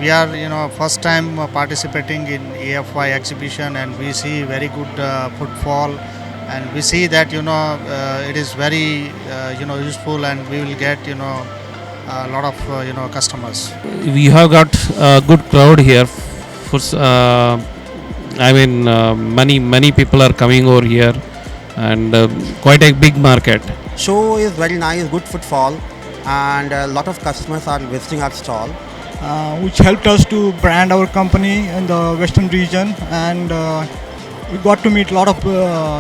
we are first time participating in EFY exhibition, and we see very good footfall, and we see that it is very useful, and we will get a lot of customers. We have got a good crowd here. Many people are coming over here, and quite a big market. Show is very nice, good footfall, and a lot of customers are visiting our stall. Which helped us to brand our company in the western region, and we got to meet a lot of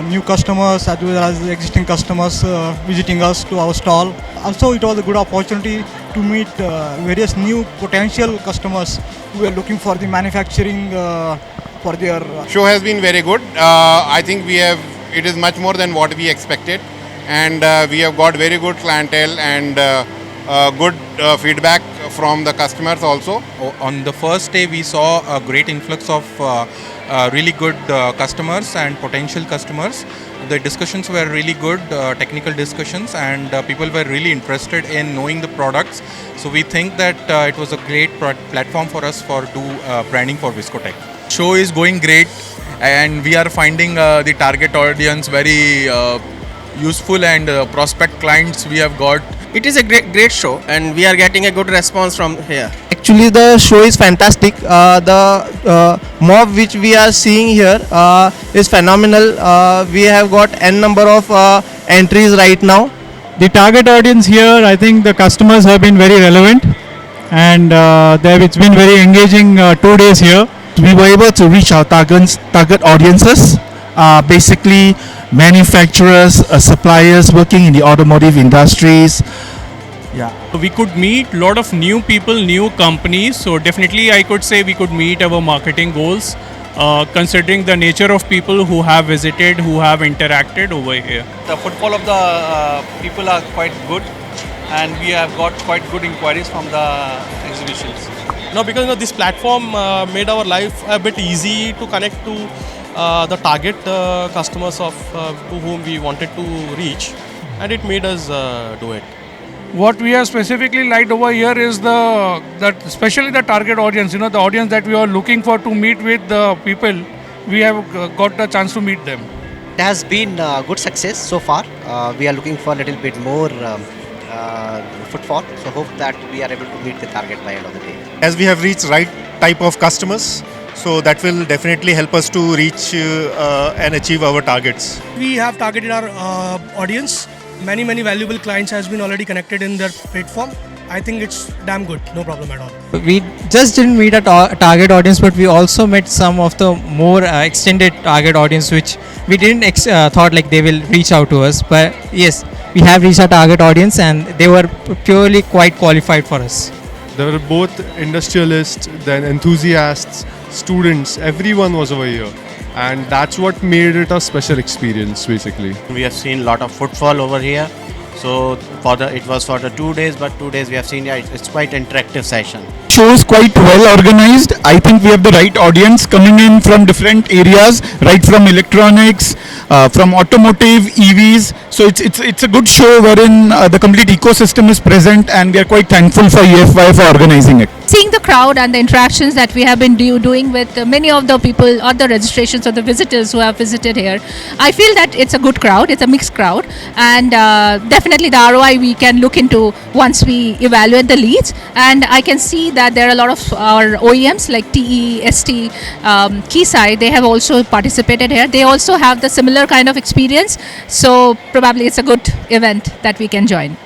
new customers as well as existing customers visiting us to our stall. Also, it was a good opportunity to meet various new potential customers who are looking for the manufacturing for their Show has been very good. I think it is much more than what we expected, and we have got very good clientele and good feedback from the customers also. On the first day, we saw a great influx of really good customers and potential customers. The discussions were really good, technical discussions, and people were really interested in knowing the products. So we think that it was a great platform for us for branding for Viscotech. Show is going great, and we are finding the target audience very useful, and prospect clients we have got. It is a great show, and we are getting a good response from here. Actually, the show is fantastic. The mob which we are seeing here is phenomenal. We have got n number of entries right now. The target audience here, I think the customers have been very relevant, and it's been very engaging 2 days here. We were able to reach our target audiences, basically manufacturers, suppliers working in the automotive industries. Yeah. We could meet a lot of new people, new companies. So definitely I could say we could meet our marketing goals, considering the nature of people who have visited, who have interacted over here. The footfall of the people are quite good, and we have got quite good inquiries from the exhibitions. No, because this platform made our life a bit easy to connect to the target customers of to whom we wanted to reach, and it made us do it. What we have specifically liked over here is that especially the target audience, the audience that we are looking for to meet with the people, we have got the chance to meet them. It has been good success so far. We are looking for a little bit more footfall, so hope that we are able to meet the target by end of the day. As we have reached right type of customers, so that will definitely help us to reach and achieve our targets. We have targeted our audience. Many valuable clients has been already connected in their platform. I think it's damn good, no problem at all. We just didn't meet a target audience, but we also met some of the more extended target audience, which we didn't thought like they will reach out to us. But yes, we have reached our target audience, and they were purely quite qualified for us. There were both industrialists, then enthusiasts, students, everyone was over here. And that's what made it a special experience, basically. We have seen a lot of footfall over here. So it was for the 2 days, but 2 days we have seen, it's quite interactive session. Show is quite well organized. I think we have the right audience coming in from different areas, right from electronics, from automotive, EVs. So it's a good show wherein the complete ecosystem is present, and we are quite thankful for EFY for organizing it. Seeing the crowd and the interactions that we have been doing with many of the people or the registrations or the visitors who have visited here, I feel that it's a good crowd, it's a mixed crowd, and definitely the ROI we can look into once we evaluate the leads. And I can see that there are a lot of our OEMs like TE, ST, Keysight, they have also participated here. They also have the similar kind of experience, so probably it's a good event that we can join.